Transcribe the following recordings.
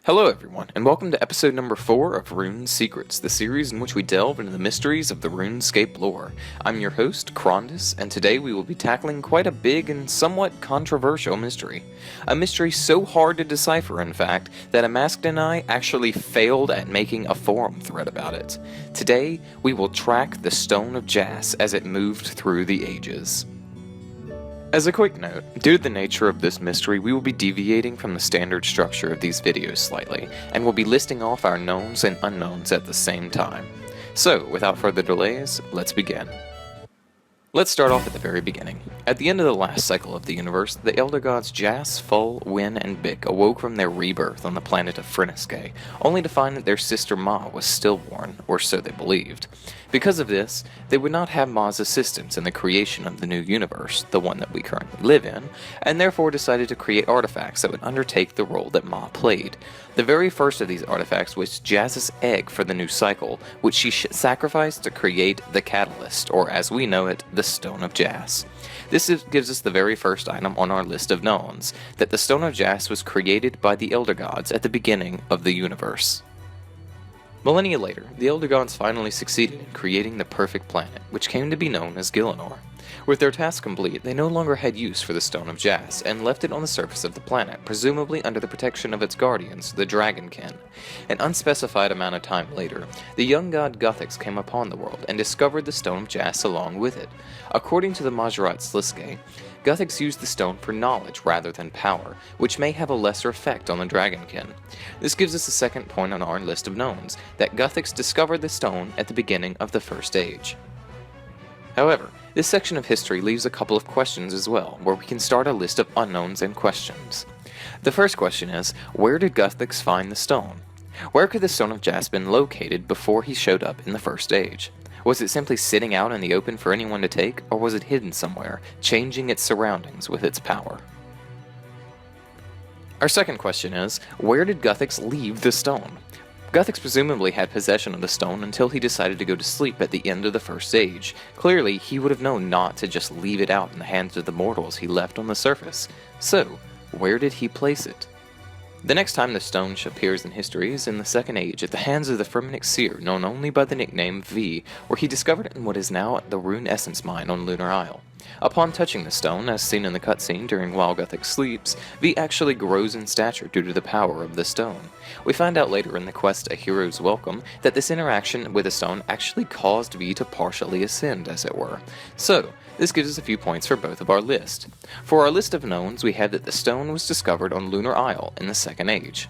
Hello everyone, and welcome to episode number 4 of RuneSecrets, the series in which we delve into the mysteries of the RuneScape lore. I'm your host, Crondis, and today we will be tackling quite a big and somewhat controversial mystery. A mystery so hard to decipher, in fact, that Amasked and I actually failed at making a forum thread about it. Today, we will track the Stone of Jas as it moved through the ages. As a quick note, due to the nature of this mystery, we will be deviating from the standard structure of these videos slightly, and will be listing off our knowns and unknowns at the same time. So, without further delays, let's begin. Let's start off at the very beginning. At the end of the last cycle of the universe, the elder gods Jas, Full, Win, and Bick awoke from their rebirth on the planet of Freniske, only to find that their sister Ma was stillborn, or so they believed. Because of this, they would not have Ma's assistance in the creation of the new universe, the one that we currently live in, and therefore decided to create artifacts that would undertake the role that Ma played. The very first of these artifacts was Jas's egg for the new cycle, which she sacrificed to create the catalyst, or as we know it, the Stone of Jas. This gives us the very first item on our list of knowns, that the Stone of Jas was created by the Elder Gods at the beginning of the universe. Millennia later, the Elder Gods finally succeeded in creating the perfect planet, which came to be known as Gielinor. With their task complete, they no longer had use for the Stone of Jas, and left it on the surface of the planet, presumably under the protection of its guardians, the Dragonkin. An unspecified amount of time later, the young god Gothics came upon the world, and discovered the Stone of Jas along with it. According to the Majorat Sliske, Gothics used the stone for knowledge rather than power, which may have a lesser effect on the Dragonkin. This gives us a second point on our list of knowns, that Gothics discovered the stone at the beginning of the First Age. However, this section of history leaves a couple of questions as well, where we can start a list of unknowns and questions. The first question is, where did Gothics find the stone? Where could the Stone of Jas been located before he showed up in the First Age? Was it simply sitting out in the open for anyone to take, or was it hidden somewhere, changing its surroundings with its power? Our second question is, where did Guthix leave the stone? Guthix presumably had possession of the stone until he decided to go to sleep at the end of the First Age. Clearly, he would have known not to just leave it out in the hands of the mortals he left on the surface. So, where did he place it? The next time the stone appears in history is in the Second Age at the hands of the Fremennik seer known only by the nickname V, where he discovered it in what is now the Rune Essence Mine on Lunar Isle. Upon touching the stone, as seen in the cutscene during while Guthix sleeps, V actually grows in stature due to the power of the stone. We find out later in the quest A Hero's Welcome that this interaction with the stone actually caused V to partially ascend, as it were. So, this gives us a few points for both of our list. For our list of knowns, we have that the stone was discovered on Lunar Isle in the Second Age.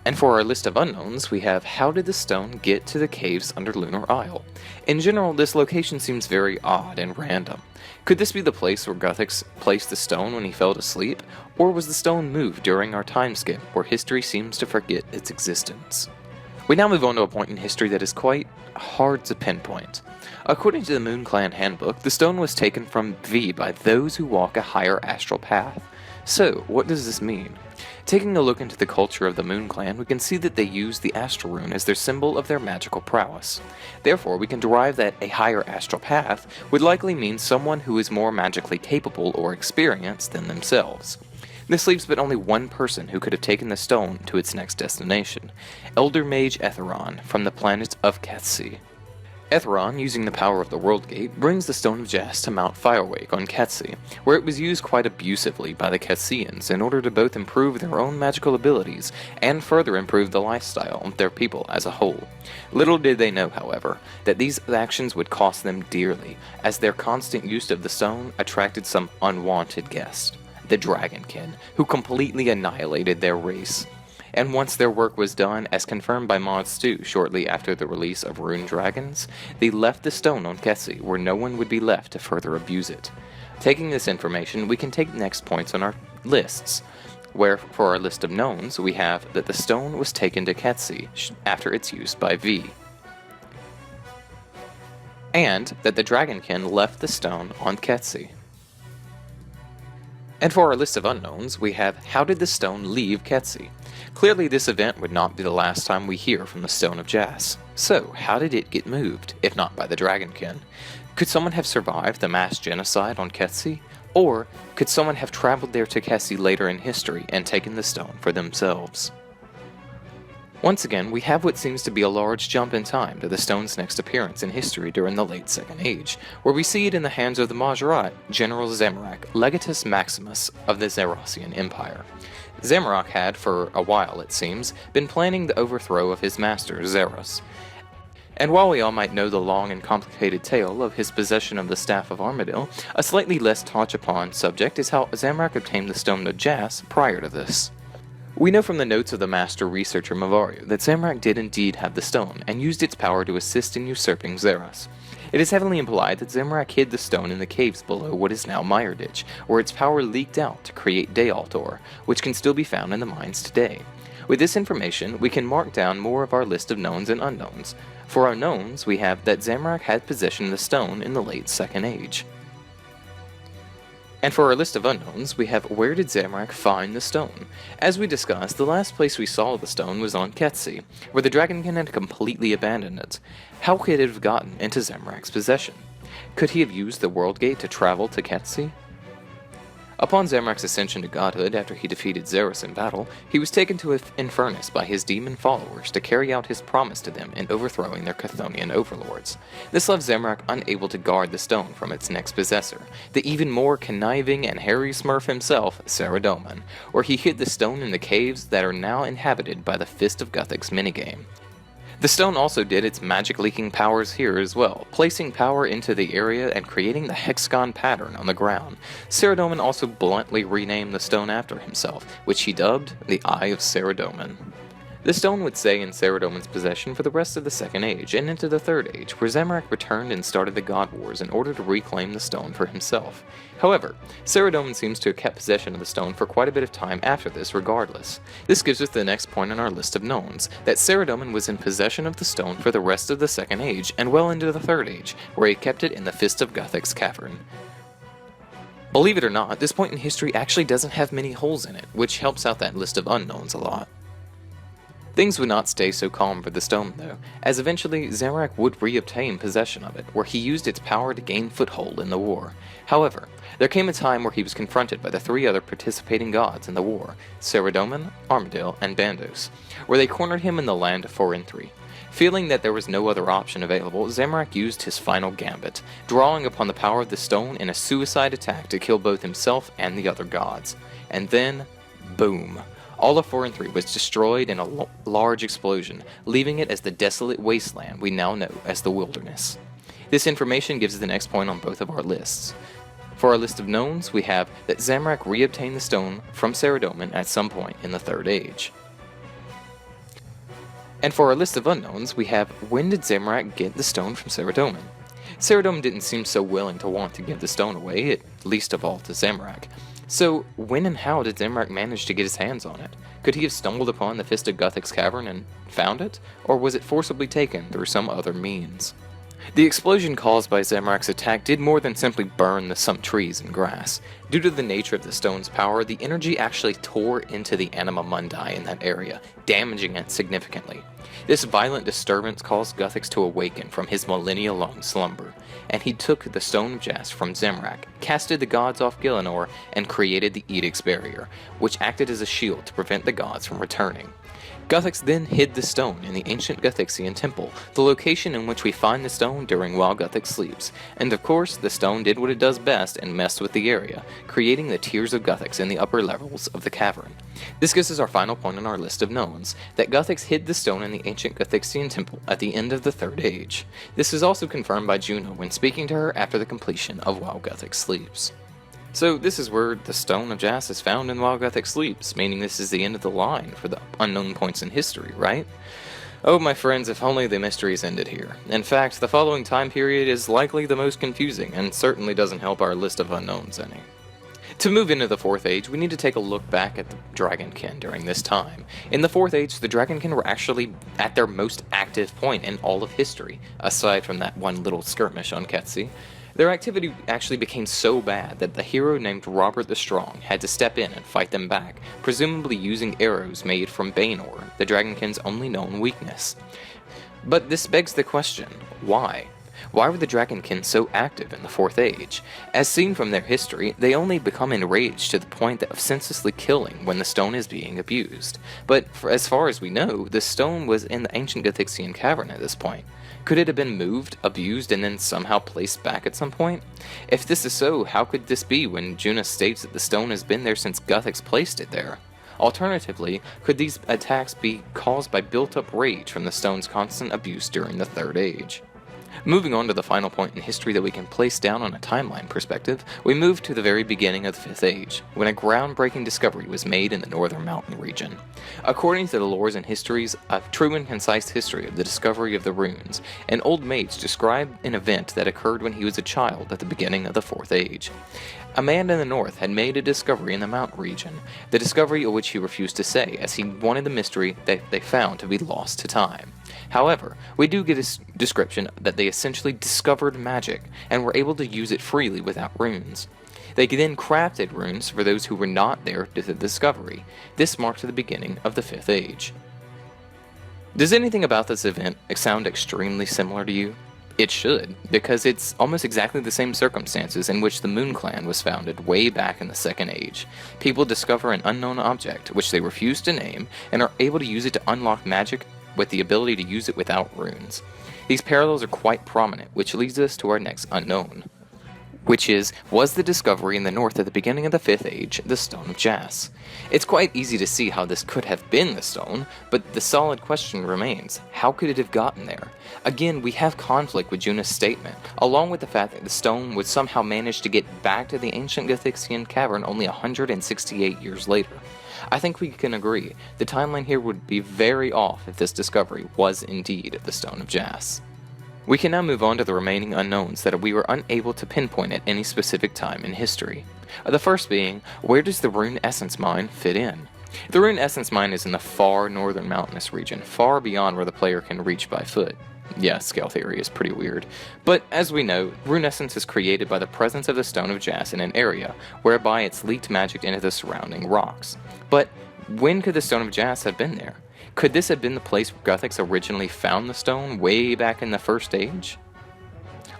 And for our list of unknowns, we have how did the stone get to the caves under Lunar Isle? In general, this location seems very odd and random. Could this be the place where Guthix placed the stone when he fell asleep? Or was the stone moved during our time skip, where history seems to forget its existence? We now move on to a point in history that is quite hard to pinpoint. According to the Moon Clan handbook, the stone was taken from V by those who walk a higher astral path. So, what does this mean? Taking a look into the culture of the Moon Clan, we can see that they use the astral rune as their symbol of their magical prowess. Therefore, we can derive that a higher astral path would likely mean someone who is more magically capable or experienced than themselves. This leaves but only one person who could have taken the stone to its next destination, Elder Mage Etheron from the planet of Ketsee. Etheron, using the power of the World Gate, brings the Stone of Jas to Mount Firewake on Ketsee, where it was used quite abusively by the Ketseans in order to both improve their own magical abilities and further improve the lifestyle of their people as a whole. Little did they know, however, that these actions would cost them dearly, as their constant use of the stone attracted some unwanted guests, the Dragonkin, who completely annihilated their race. And once their work was done, as confirmed by Mod Stu shortly after the release of Rune Dragons, they left the stone on Ketsee, where no one would be left to further abuse it. Taking this information, we can take next points on our lists, where for our list of knowns, we have that the stone was taken to Ketsee after its use by V, and that the Dragonkin left the stone on Ketsee. And for our list of unknowns, we have how did the stone leave Ketsee? Clearly this event would not be the last time we hear from the Stone of Jas. So, how did it get moved, if not by the Dragonkin? Could someone have survived the mass genocide on Ketsee? Or could someone have traveled there to Ketsee later in history and taken the stone for themselves? Once again, we have what seems to be a large jump in time to the stone's next appearance in history during the late Second Age, where we see it in the hands of the Majorat, General Zamorak, Legatus Maximus of the Zerosian Empire. Zamorak had, for a while it seems, been planning the overthrow of his master, Zeros. And while we all might know the long and complicated tale of his possession of the Staff of Armadil, a slightly less touched upon subject is how Zamorak obtained the Stone of Jas prior to this. We know from the notes of the master researcher Mavario that Zamorak did indeed have the stone, and used its power to assist in usurping Zeros. It is heavily implied that Zamorak hid the stone in the caves below what is now Myrditch, where its power leaked out to create Dayaltor, which can still be found in the mines today. With this information, we can mark down more of our list of knowns and unknowns. For our knowns, we have that Zamorak had possession of the stone in the late Second Age. And for our list of unknowns, we have where did Zamorak find the stone? As we discussed, the last place we saw the stone was on Ketsee, where the Dragonkin had completely abandoned it. How could it have gotten into Zamorak's possession? Could he have used the World Gate to travel to Ketsee? Upon Zamorak's ascension to godhood after he defeated Zeros in battle, he was taken to Infernus by his demon followers to carry out his promise to them in overthrowing their Chthonian overlords. This left Zamorak unable to guard the stone from its next possessor, the even more conniving and hairy smurf himself, Saradomin, where he hid the stone in the caves that are now inhabited by the Fist of Guthix minigame. The stone also did its magic-leaking powers here as well, placing power into the area and creating the hexagon pattern on the ground. Saradomin also bluntly renamed the stone after himself, which he dubbed the Eye of Saradomin. The stone would stay in Saradomin's possession for the rest of the Second Age and into the Third Age, where Zamorak returned and started the God Wars in order to reclaim the stone for himself. However, Saradomin seems to have kept possession of the stone for quite a bit of time after this regardless. This gives us the next point on our list of knowns, that Saradomin was in possession of the stone for the rest of the Second Age and well into the Third Age, where he kept it in the Fist of Guthix cavern. Believe it or not, this point in history actually doesn't have many holes in it, which helps out that list of unknowns a lot. Things would not stay so calm for the stone though, as eventually Zamorak would reobtain possession of it, where he used its power to gain foothold in the war. However, there came a time where he was confronted by the three other participating gods in the war, Saradomin, Armadil, and Bandos, where they cornered him in the land of Forinthry. Feeling that there was no other option available, Zamorak used his final gambit, drawing upon the power of the stone in a suicide attack to kill both himself and the other gods. And then, boom. All of 4 and 3 was destroyed in a large explosion, leaving it as the desolate wasteland we now know as the Wilderness. This information gives us the next point on both of our lists. For our list of knowns, we have that Zamorak reobtained the stone from Saradomin at some point in the Third Age. And for our list of unknowns, we have when did Zamorak get the stone from Saradomin? Saradomin didn't seem so willing to want to give the stone away, at least of all to Zamorak. So, when and how did Zamorak manage to get his hands on it? Could he have stumbled upon the Fist of Guthix cavern and found it? Or was it forcibly taken through some other means? The explosion caused by Zamorak's attack did more than simply burn some trees and grass. Due to the nature of the stone's power, the energy actually tore into the anima mundi in that area, damaging it significantly. This violent disturbance caused Guthix to awaken from his millennia-long slumber, and he took the Stone of Jas from Zamorak, casted the gods off Gielinor, and created the Edict's Barrier, which acted as a shield to prevent the gods from returning. Guthix then hid the stone in the ancient Gothixian temple, the location in which we find the stone during while Guthix sleeps, and of course the stone did what it does best and messed with the area, creating the Tears of Guthix in the upper levels of the cavern. This gives us our final point on our list of knowns, that Guthix hid the stone in the ancient Gothixian temple at the end of the Third Age. This is also confirmed by Juno when speaking to her after the completion of While Guthix Sleeps. So this is where the Stone of Jas is found in While Guthix Sleeps, meaning this is the end of the line for the unknown points in history, right? Oh my friends, if only the mysteries ended here. In fact, the following time period is likely the most confusing, and certainly doesn't help our list of unknowns any. To move into the Fourth Age, we need to take a look back at the Dragonkin during this time. In the Fourth Age, the Dragonkin were actually at their most active point in all of history, aside from that one little skirmish on Ketsee. Their activity actually became so bad that the hero named Robert the Strong had to step in and fight them back, presumably using arrows made from Bainor, the Dragonkin's only known weakness. But this begs the question, why? Why were the Dragonkin so active in the 4th Age? As seen from their history, they only become enraged to the point of senselessly killing when the stone is being abused. But as far as we know, the stone was in the ancient Gothixian cavern at this point. Could it have been moved, abused, and then somehow placed back at some point? If this is so, how could this be when Juna states that the stone has been there since Guthix placed it there? Alternatively, could these attacks be caused by built-up rage from the stone's constant abuse during the 3rd Age? Moving on to the final point in history that we can place down on a timeline perspective, we move to the very beginning of the 5th Age, when a groundbreaking discovery was made in the northern mountain region. According to the lores and histories, a true and concise history of the discovery of the runes, an old mage described an event that occurred when he was a child at the beginning of the 4th Age. A man in the north had made a discovery in the mountain region, the discovery of which he refused to say, as he wanted the mystery that they found to be lost to time. However, we do get a description that they essentially discovered magic, and were able to use it freely without runes. They then crafted runes for those who were not there to the discovery. This marked the beginning of the 5th Age. Does anything about this event sound extremely similar to you? It should, because it's almost exactly the same circumstances in which the Moon Clan was founded way back in the 2nd Age. People discover an unknown object, which they refuse to name, and are able to use it to unlock magic with the ability to use it without runes. These parallels are quite prominent, which leads us to our next unknown, which is, was the discovery in the north at the beginning of the 5th Age the Stone of Jas? It's quite easy to see how this could have been the stone, but the solid question remains, how could it have gotten there? Again, we have conflict with Juna's statement, along with the fact that the stone would somehow manage to get back to the ancient Gothixian cavern only 168 years later. I think we can agree, the timeline here would be very off if this discovery was indeed the Stone of Jas. We can now move on to the remaining unknowns that we were unable to pinpoint at any specific time in history. The first being, where does the Rune Essence Mine fit in? The Rune Essence Mine is in the far northern mountainous region, far beyond where the player can reach by foot. Yeah, scale theory is pretty weird. But as we know, Rune Essence is created by the presence of the Stone of Jas in an area, whereby it's leaked magic into the surrounding rocks. But when could the Stone of Jas have been there? Could this have been the place where Gothics originally found the stone way back in the 1st Age?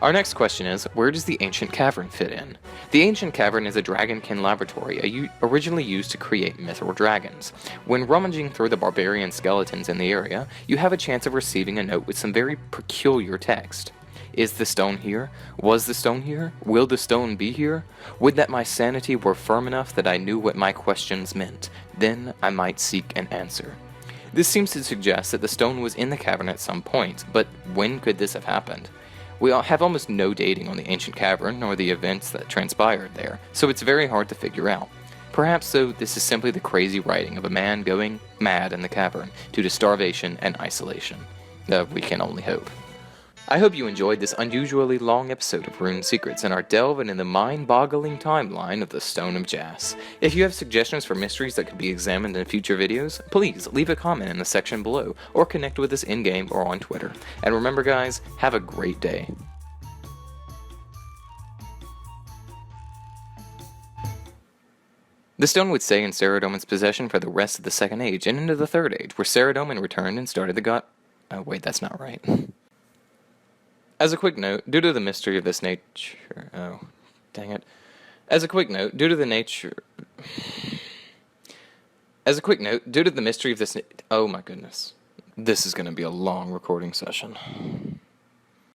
Our next question is, where does the Ancient Cavern fit in? The Ancient Cavern is a Dragonkin laboratory originally used to create mithril dragons. When rummaging through the barbarian skeletons in the area, you have a chance of receiving a note with some very peculiar text. Is the stone here? Was the stone here? Will the stone be here? Would that my sanity were firm enough that I knew what my questions meant. Then I might seek an answer. This seems to suggest that the stone was in the cavern at some point, but when could this have happened? We have almost no dating on the ancient cavern, nor the events that transpired there, so it's very hard to figure out. Perhaps, though, this is simply the crazy writing of a man going mad in the cavern due to starvation and isolation. We can only hope. I hope you enjoyed this unusually long episode of RuneSecrets and our delve into the mind-boggling timeline of the Stone of Jas. If you have suggestions for mysteries that could be examined in future videos, please leave a comment in the section below, or connect with us in-game or on Twitter. And remember guys, have a great day. The stone would stay in Saradomin's possession for the rest of the 2nd Age and into the 3rd Age, where Saradomin returned and started the Oh wait, that's not right. As a quick note, due to the mystery of this nature... Oh, dang it. As a quick note, due to the mystery of this... Oh my goodness. This is going to be a long recording session.